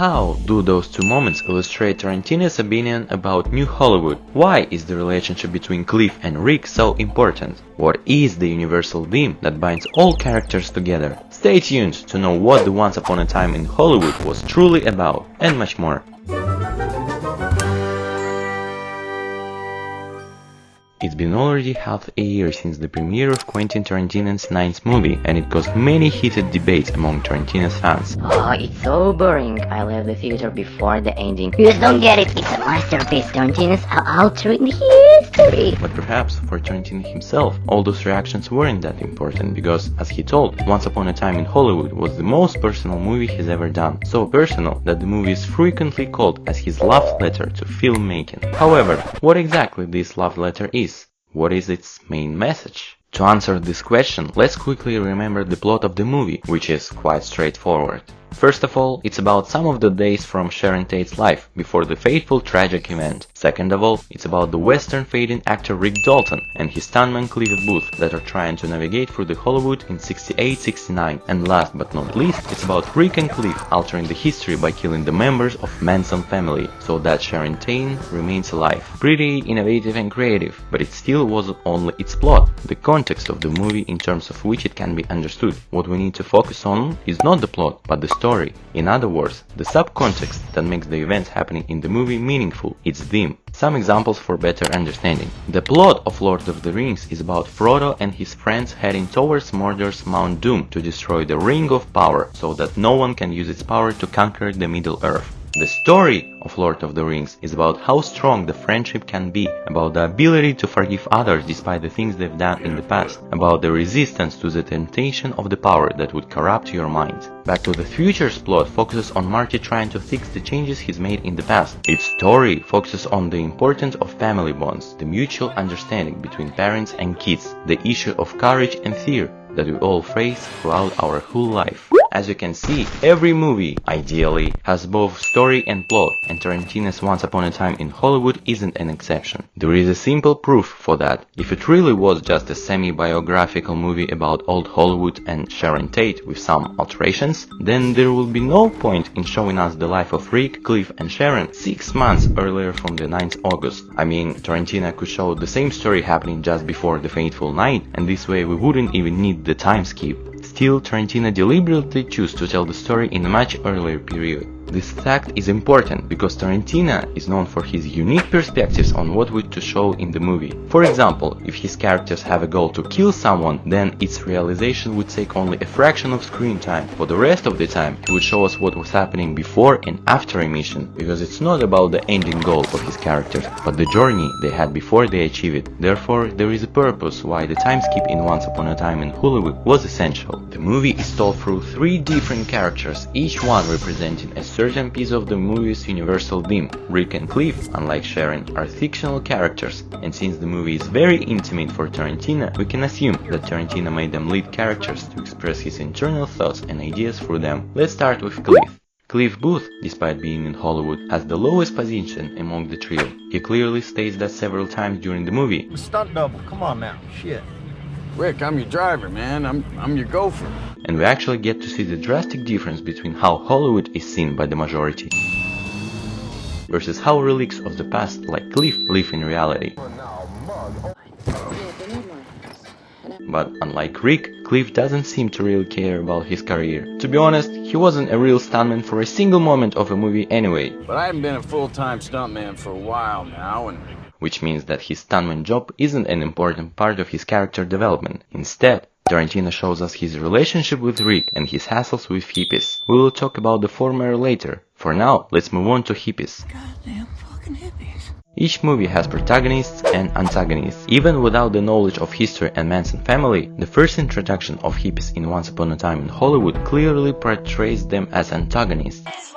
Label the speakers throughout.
Speaker 1: how do those two moments illustrate Tarantino's opinion about New Hollywood? Why is the relationship between Cliff and Rick so important? What is the universal theme that binds all characters together? Stay tuned to know what the Once Upon a Time in Hollywood was truly about, and much more. It's been already half a year since the premiere of Quentin Tarantino's ninth movie, and it caused many heated debates among Tarantino's fans.
Speaker 2: Oh, it's so boring. I left the theater before the ending. You just don't get it. It's a masterpiece. Tarantino's altering history.
Speaker 1: But perhaps for Tarantino himself, all those reactions weren't that important because, as he told, Once Upon a Time in Hollywood was the most personal movie he's ever done. So personal that the movie is frequently called as his love letter to filmmaking. However, what exactly this love letter is? What is its main message? To answer this question, let's quickly remember the plot of the movie, which is quite straightforward. First of all, it's about some of the days from Sharon Tate's life before the fateful tragic event. Second of all, it's about the western fading actor Rick Dalton and his stuntman Cliff Booth that are trying to navigate through the Hollywood in 68-69. And last but not least, it's about Rick and Cliff altering the history by killing the members of Manson family so that Sharon Tate remains alive. Pretty innovative and creative, but it still wasn't only its plot, the context of the movie in terms of which it can be understood. What we need to focus on is not the plot, but the story. In other words, the subcontext that makes the events happening in the movie meaningful, its theme. Some examples for better understanding. The plot of Lord of the Rings is about Frodo and his friends heading towards Mordor's Mount Doom to destroy the Ring of Power so that no one can use its power to conquer the Middle-earth. The story of Lord of the Rings is about how strong the friendship can be, about the ability to forgive others despite the things they've done in the past, about the resistance to the temptation of the power that would corrupt your mind. Back to the Future's plot focuses on Marty trying to fix the changes he's made in the past. Its story focuses on the importance of family bonds, the mutual understanding between parents and kids, the issue of courage and fear that we all face throughout our whole life. As you can see, every movie, ideally, has both story and plot, and Tarantino's Once Upon a Time in Hollywood isn't an exception. There is a simple proof for that. If it really was just a semi-biographical movie about old Hollywood and Sharon Tate with some alterations, then there will be no point in showing us the life of Rick, Cliff and Sharon 6 months earlier from the 9th August. I mean, Tarantino could show the same story happening just before the fateful night, and this way we wouldn't even need the time skip. Still, Tarantino deliberately chose to tell the story in a much earlier period. This fact is important because Tarantino is known for his unique perspectives on what to show in the movie. For example, if his characters have a goal to kill someone, then its realization would take only a fraction of screen time. For the rest of the time, he would show us what was happening before and after a mission, because it's not about the ending goal of his characters, but the journey they had before they achieve it. Therefore, there is a purpose why the time skip in Once Upon a Time in Hollywood was essential. The movie is told through 3 different characters, each one representing a certain piece of the movie's universal theme. Rick and Cliff, unlike Sharon, are fictional characters, and since the movie is very intimate for Tarantino, we can assume that Tarantino made them lead characters to express his internal thoughts and ideas through them. Let's start with Cliff. Cliff Booth, despite being in Hollywood, has the lowest position among the trio. He clearly states that several times during the movie.
Speaker 3: Stunt double, come on now, shit.
Speaker 4: Rick, I'm your driver, man. I'm your gopher.
Speaker 1: And we actually get to see the drastic difference between how Hollywood is seen by the majority versus how relics of the past like Cliff live in reality. But unlike Rick, Cliff doesn't seem to really care about his career. To be honest, he wasn't a real stuntman for a single moment of a movie anyway.
Speaker 4: But I haven't been a full-time stuntman for a while now, and
Speaker 1: which means that his stuntman job isn't an important part of his character development. Instead, Tarantino shows us his relationship with Rick and his hassles with hippies. We will talk about the former later. For now, let's move on to hippies.
Speaker 3: Goddamn fucking hippies.
Speaker 1: Each movie has protagonists and antagonists. Even without the knowledge of history and Manson family, the first introduction of hippies in Once Upon a Time in Hollywood clearly portrays them as antagonists.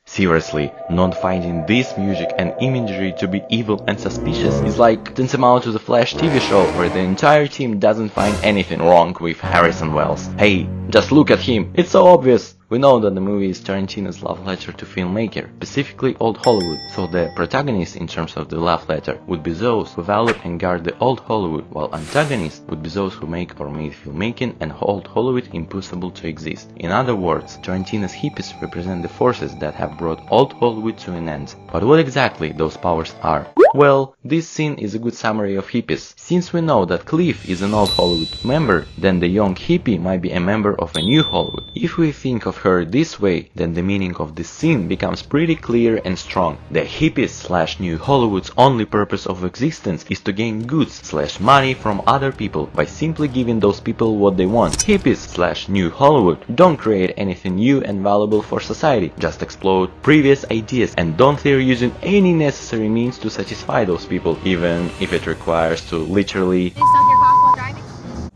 Speaker 1: Seriously, not finding this music and imagery to be evil and suspicious is like Tantamount to the Flash TV show where the entire team doesn't find anything wrong with Harrison Wells. Hey, just look at him, it's so obvious! We know that the movie is Tarantino's love letter to filmmaker, specifically old Hollywood, so the protagonists in terms of the love letter would be those who value and guard the old Hollywood, while antagonists would be those who make or made filmmaking and old Hollywood impossible to exist. In other words, Tarantino's hippies represent the forces that have brought old Hollywood to an end. But what exactly those powers are? Well, this scene is a good summary of hippies. Since we know that Cliff is an old Hollywood member, then the young hippie might be a member of a new Hollywood. If we think of her this way, then the meaning of this scene becomes pretty clear and strong. The hippies/new Hollywood's only purpose of existence is to gain goods/money from other people by simply giving those people what they want. Hippies/new Hollywood don't create anything new and valuable for society, just explode previous ideas and don't fear using any necessary means to satisfy those people, even if it requires to literally.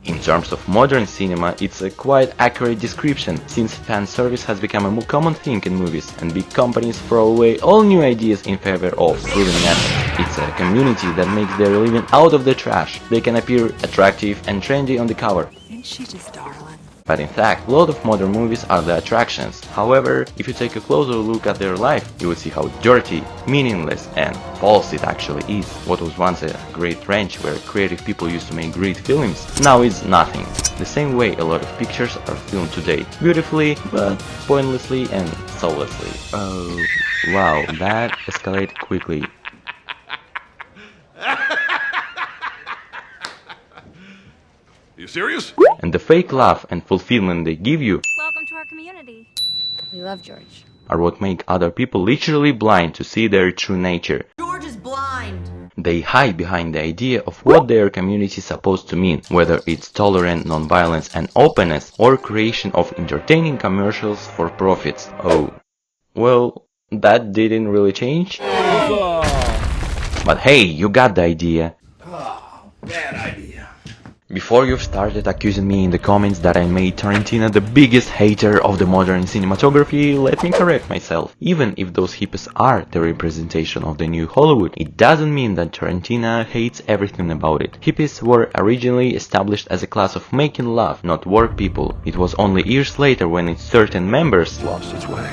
Speaker 1: In terms of modern cinema, it's a quite accurate description, since fan service has become a more common thing in movies, and big companies throw away all new ideas in favor of proven methods. It's a community that makes their living out of the trash. They can appear attractive and trendy on the cover.
Speaker 5: Ain't she just darling?
Speaker 1: But in fact, a lot of modern movies are the attractions. However, if you take a closer look at their life, you will see how dirty, meaningless and false it actually is. What was once a great range where creative people used to make great films, now is nothing. The same way a lot of pictures are filmed today. Beautifully, but pointlessly and soullessly. Oh, wow, that escalated quickly.
Speaker 6: You serious?
Speaker 1: And the fake love and fulfillment they give you
Speaker 7: Welcome to our community.
Speaker 5: We love George.
Speaker 1: are what make other people literally blind to see their true nature.
Speaker 5: George is blind!
Speaker 1: They hide behind the idea of what their community is supposed to mean, whether it's tolerance, non-violence and openness, or creation of entertaining commercials for profits. Oh, well, that didn't really change. But hey, you got the idea.
Speaker 6: Bad idea.
Speaker 1: Before you've started accusing me in the comments that I made Tarantino the biggest hater of the modern cinematography, let me correct myself. Even if those hippies are the representation of the new Hollywood, it doesn't mean that Tarantino hates everything about it. Hippies were originally established as a class of making love, not work people. It was only years later when its certain members
Speaker 6: Lost its way.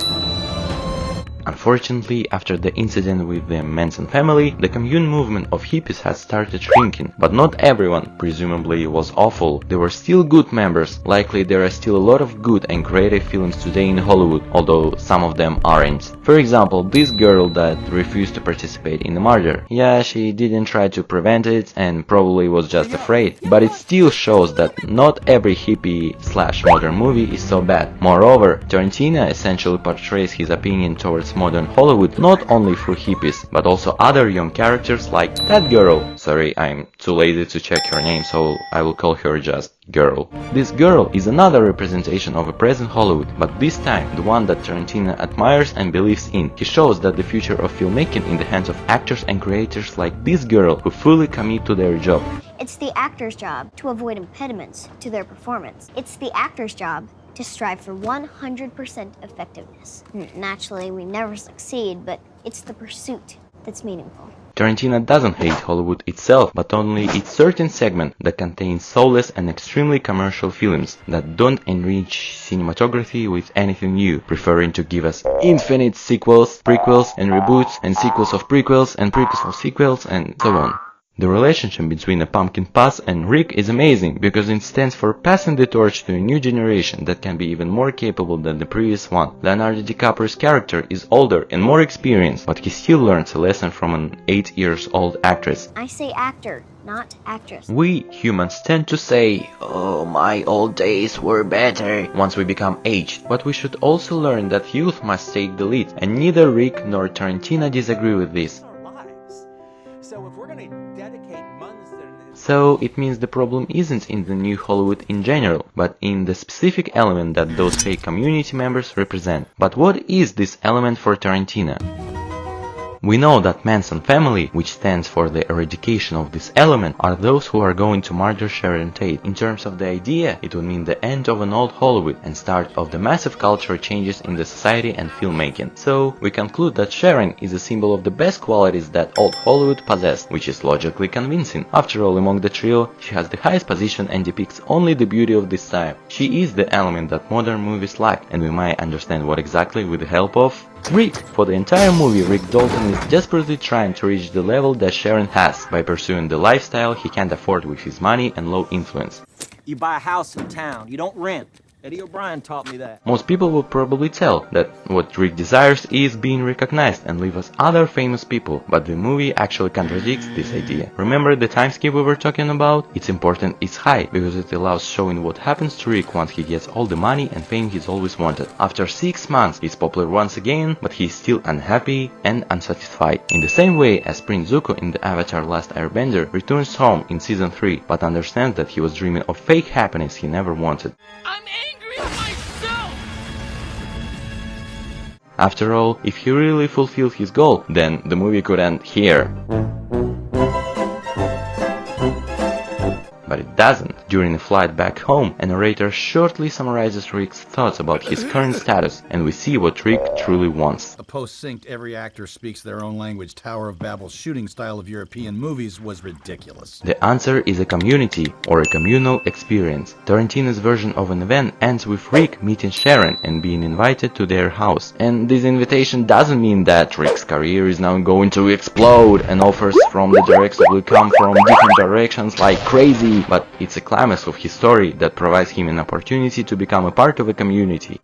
Speaker 1: Unfortunately, after the incident with the Manson family, the commune movement of hippies has started shrinking. But not everyone, presumably, was awful. There were still good members. Likely there are still a lot of good and creative films today in Hollywood, although some of them aren't. For example, this girl that refused to participate in the murder. Yeah, she didn't try to prevent it and probably was just afraid. But it still shows that not every hippie/modern movie is so bad. Moreover, Tarantino essentially portrays his opinion towards modern Hollywood not only through hippies, but also other young characters like that girl. Sorry, I'm too lazy to check her name, so I will call her just Girl. This girl is another representation of a present Hollywood, but this time the one that Tarantino admires and believes in. He shows that the future of filmmaking in the hands of actors and creators like this girl who fully commit to their job.
Speaker 8: It's the actor's job to avoid impediments to their performance. It's the actor's job to strive for 100% effectiveness. Naturally, we never succeed, but it's the pursuit that's meaningful.
Speaker 1: Tarantino doesn't hate Hollywood itself, but only its certain segment that contains soulless and extremely commercial films that don't enrich cinematography with anything new, preferring to give us infinite sequels, prequels and reboots, and sequels of prequels and prequels of sequels, and so on. The relationship between a pumpkin pass and Rick is amazing, because it stands for passing the torch to a new generation that can be even more capable than the previous one. Leonardo DiCaprio's character is older and more experienced, but he still learns a lesson from an 8-year-old actress.
Speaker 8: I say actor, not actress.
Speaker 1: We humans tend to say, "Oh, my old days were better," once we become aged, but we should also learn that youth must take the lead, and neither Rick nor Tarantino disagree with this. So it means the problem isn't in the new Hollywood in general, but in the specific element that those fake community members represent. But what is this element for Tarantino? We know that Manson family, which stands for the eradication of this element, are those who are going to murder Sharon Tate. In terms of the idea, it would mean the end of an old Hollywood and start of the massive cultural changes in the society and filmmaking. So, we conclude that Sharon is a symbol of the best qualities that old Hollywood possessed, which is logically convincing. After all, among the trio, she has the highest position and depicts only the beauty of this time. She is the element that modern movies lack, and we might understand what exactly with the help of Rick. For the entire movie, Rick Dalton is desperately trying to reach the level that Sharon has by pursuing the lifestyle he can't afford with his money and low influence.
Speaker 3: You buy a house in town. You don't rent. Eddie O'Brien taught me that.
Speaker 1: Most people will probably tell that what Rick desires is being recognized and live as other famous people, but the movie actually contradicts this idea. Remember the time skip we were talking about? Its importance is high, because it allows showing what happens to Rick once he gets all the money and fame he's always wanted. After 6 months, he's popular once again, but he's still unhappy and unsatisfied. In the same way as Prince Zuko in the Avatar Last Airbender returns home in season 3, but understands that he was dreaming of fake happiness he never wanted.
Speaker 7: I'm angry at myself!
Speaker 1: After all, if he really fulfilled his goal, then the movie could end here. But it doesn't. During a flight back home, a narrator shortly summarizes Rick's thoughts about his current status, and we see what Rick truly wants.
Speaker 9: A post-synced every actor speaks their own language Tower of Babel shooting style of European movies was ridiculous.
Speaker 1: The answer is a community, or a communal experience. Tarantino's version of an event ends with Rick meeting Sharon and being invited to their house. And this invitation doesn't mean that Rick's career is now going to explode and offers from the directors will come from different directions like crazy, but it's a climax of his story that provides him an opportunity to become a part of a community.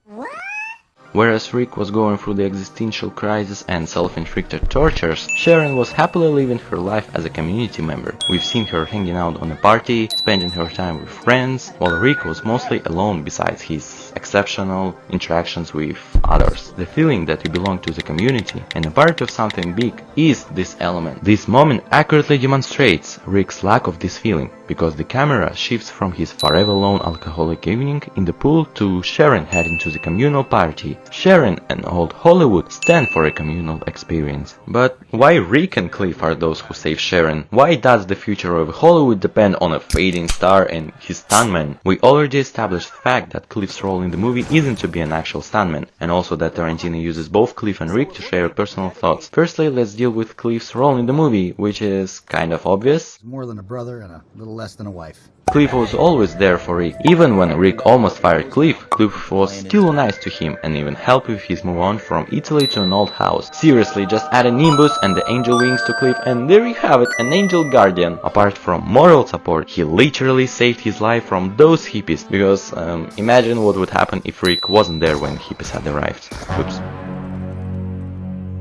Speaker 1: Whereas Rick was going through the existential crisis and self-inflicted tortures, Sharon was happily living her life as a community member. We've seen her hanging out on a party, spending her time with friends, while Rick was mostly alone besides his exceptional interactions with others. The feeling that you belong to the community and a part of something big is this element. This moment accurately demonstrates Rick's lack of this feeling, because the camera shifts from his forever alone alcoholic evening in the pool to Sharon heading to the communal party. Sharon and old Hollywood stand for a communal experience. But why Rick and Cliff are those who save Sharon? Why does the future of Hollywood depend on a fading star and his stuntman? We already established the fact that Cliff's role in the movie isn't to be an actual stuntman, and also that Tarantino uses both Cliff and Rick to share personal thoughts. Firstly, let's deal with Cliff's role in the movie, which is kind of obvious.
Speaker 9: More than a brother and a little less than a wife.
Speaker 1: Cliff was always there for Rick. Even when Rick almost fired Cliff, Cliff was still nice to him and even helped with his move on from Italy to an old house. Seriously, just add a Nimbus and the angel wings to Cliff and there you have it, an angel guardian. Apart from moral support, he literally saved his life from those hippies, because imagine what would happen if Rick wasn't there when hippies had arrived. Oops.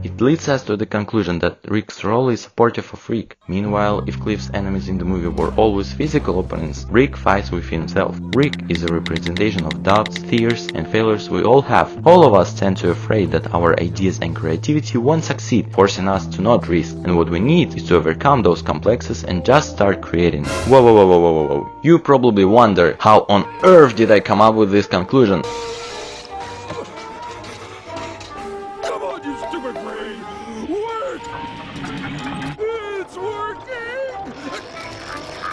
Speaker 1: It leads us to the conclusion that Rick's role is supportive of Rick. Meanwhile, if Cliff's enemies in the movie were always physical opponents, Rick fights with himself. Rick is a representation of doubts, fears and failures we all have. All of us tend to be afraid that our ideas and creativity won't succeed, forcing us to not risk. And what we need is to overcome those complexes and just start creating. Whoa. You probably wonder, how on earth did I come up with this conclusion?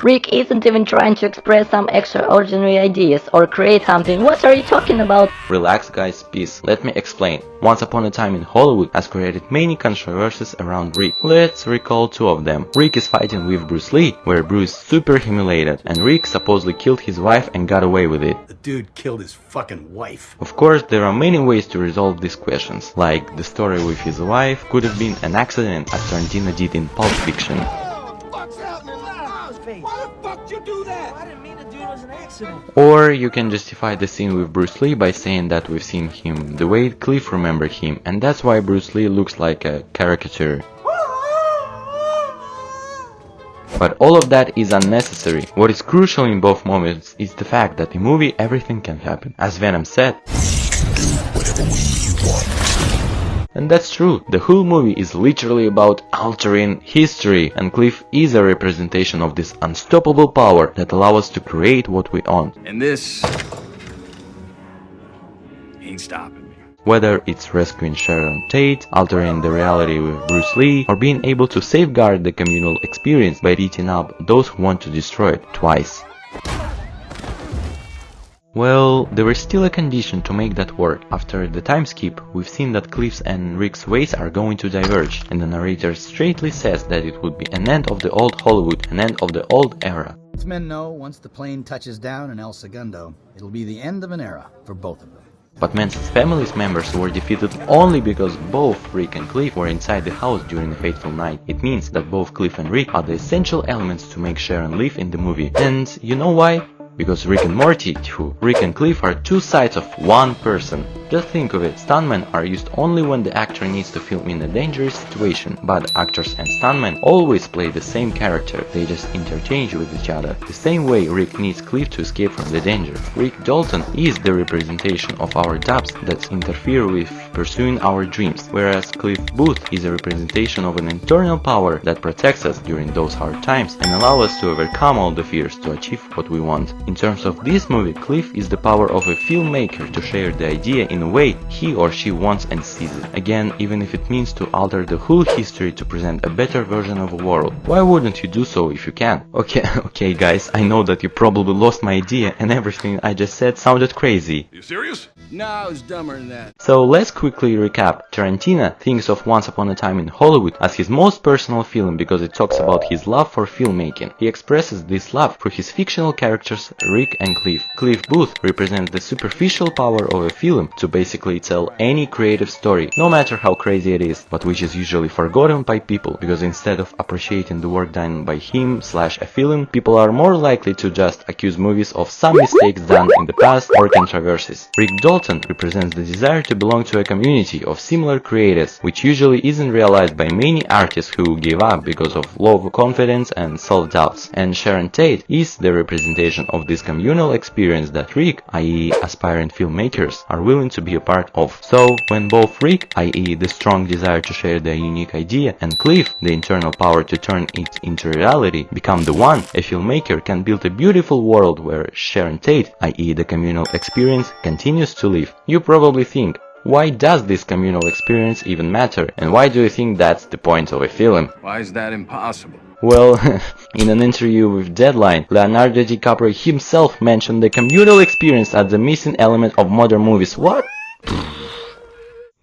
Speaker 2: Rick isn't even trying to express some extraordinary ideas or create something. What are you talking about?
Speaker 1: Relax guys, peace. Let me explain. Once Upon a Time in Hollywood has created many controversies around Rick. Let's recall two of them. Rick is fighting with Bruce Lee, where Bruce is super humiliated, and Rick supposedly killed his wife and got away with it.
Speaker 9: The dude killed his fucking wife.
Speaker 1: Of course, there are many ways to resolve these questions, like the story with his wife could have been an accident, as Tarantino did in Pulp Fiction.
Speaker 3: Why the fuck did you do that? I didn't mean to do it as an accident.
Speaker 1: Or you can justify the scene with Bruce Lee by saying that we've seen him the way Cliff remembered him, and that's why Bruce Lee looks like a caricature. But all of that is unnecessary. What is crucial in both moments is the fact that in a movie everything can happen. As Venom said,
Speaker 6: Whatever we want.
Speaker 1: and that's true. The whole movie is literally about altering history, and Cliff is a representation of this unstoppable power that allows us to create what we want.
Speaker 4: And this ain't stopping me.
Speaker 1: Whether it's rescuing Sharon Tate, altering the reality with Bruce Lee, or being able to safeguard the communal experience by beating up those who want to destroy it twice. Well, there is still a condition to make that work. After the time skip, we've seen that Cliff's and Rick's ways are going to diverge, and the narrator straightly says that it would be an end of the old Hollywood, an end of the old era.
Speaker 9: Its men know once the plane touches down in El Segundo, it'll be the end of an era for both of them.
Speaker 1: But Manson's family's members were defeated only because both Rick and Cliff were inside the house during a fateful night. It means that both Cliff and Rick are the essential elements to make Sharon live in the movie. And you know why? Because Rick and Morty, Rick and Cliff are two sides of one person. Just think of it, stuntmen are used only when the actor needs to film in a dangerous situation, but actors and stuntmen always play the same character, they just interchange with each other. The same way Rick needs Cliff to escape from the danger. Rick Dalton is the representation of our doubts that interfere with pursuing our dreams, whereas Cliff Booth is a representation of an internal power that protects us during those hard times and allows us to overcome all the fears to achieve what we want. In terms of this movie, Cliff is the power of a filmmaker to share the idea in a way he or she wants and sees it. Again, even if it means to alter the whole history to present a better version of a world. Why wouldn't you do so if you can? Okay guys, I know that you probably lost my idea and everything I just said sounded crazy.
Speaker 4: You serious? No, it's dumber than that.
Speaker 1: So let's quickly recap. Tarantino thinks of Once Upon a Time in Hollywood as his most personal film because it talks about his love for filmmaking. He expresses this love through his fictional characters Rick and Cliff. Cliff Booth represents the superficial power of a film to basically tell any creative story, no matter how crazy it is, but which is usually forgotten by people, because instead of appreciating the work done by him/a film, people are more likely to just accuse movies of some mistakes done in the past or controversies. Rick Dalton represents the desire to belong to a community of similar creators, which usually isn't realized by many artists who give up because of low confidence and self-doubts. And Sharon Tate is the representation of this communal experience that Rick, i.e. aspiring filmmakers, are willing to be a part of. So, when both Rick, i.e. the strong desire to share their unique idea, and Cliff, the internal power to turn it into reality, become the one, a filmmaker can build a beautiful world where Sharon Tate, i.e. the communal experience, continues to live. You probably think, why does this communal experience even matter, and why do you think that's the point of a film?
Speaker 4: Why is that impossible?
Speaker 1: Well, in an interview with Deadline, Leonardo DiCaprio himself mentioned the communal experience as the missing element of modern movies. What?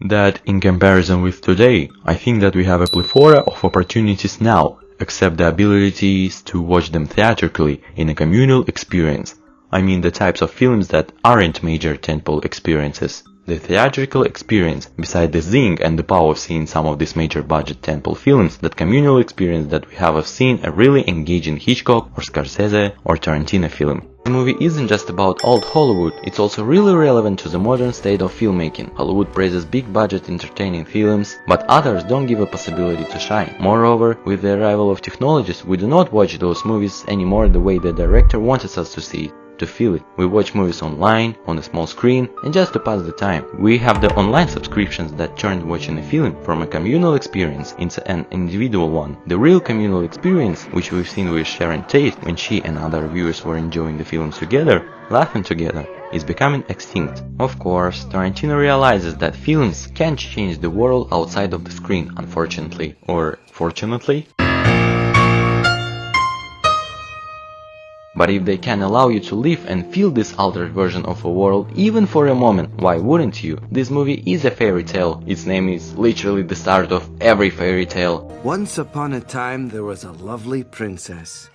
Speaker 1: That in comparison with today, I think that we have a plethora of opportunities now, except the abilities to watch them theatrically in a communal experience. I mean the types of films that aren't major tentpole experiences. The theatrical experience, beside the zing and the power of seeing some of these major budget tentpole films, that communal experience that we have seen a really engaging Hitchcock or Scorsese or Tarantino film. The movie isn't just about old Hollywood, it's also really relevant to the modern state of filmmaking. Hollywood praises big budget entertaining films, but others don't give a possibility to shine. Moreover, with the arrival of technologies, we do not watch those movies anymore the way the director wanted us to see it, to feel it. We watch movies online, on a small screen, and just to pass the time. We have the online subscriptions that turned watching a film from a communal experience into an individual one. The real communal experience, which we've seen with Sharon Tate when she and other viewers were enjoying the films together, laughing together, is becoming extinct. Of course, Tarantino realizes that films can't change the world outside of the screen, unfortunately. Or fortunately? But if they can allow you to live and feel this altered version of a world even for a moment, why wouldn't you? This movie is a fairy tale. Its name is literally the start of every fairy tale.
Speaker 10: Once upon a time there was a lovely princess.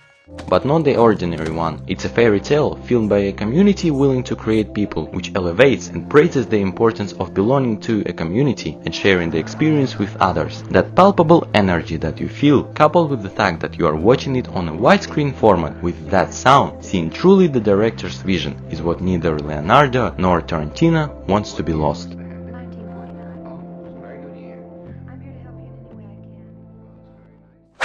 Speaker 1: But not the ordinary one. It's a fairy tale filmed by a community willing to create people, which elevates and praises the importance of belonging to a community and sharing the experience with others. That palpable energy that you feel, coupled with the fact that you are watching it on a widescreen format with that sound, seeing truly the director's vision, is what neither Leonardo nor Tarantino wants to be lost.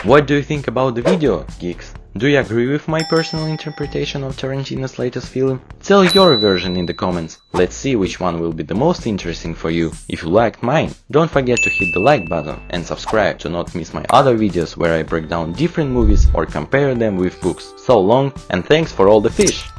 Speaker 1: What do you think about the video, Geeks? Do you agree with my personal interpretation of Tarantino's latest film? Tell your version in the comments. Let's see which one will be the most interesting for you. If you liked mine, don't forget to hit the like button and subscribe to not miss my other videos where I break down different movies or compare them with books. So long, and thanks for all the fish!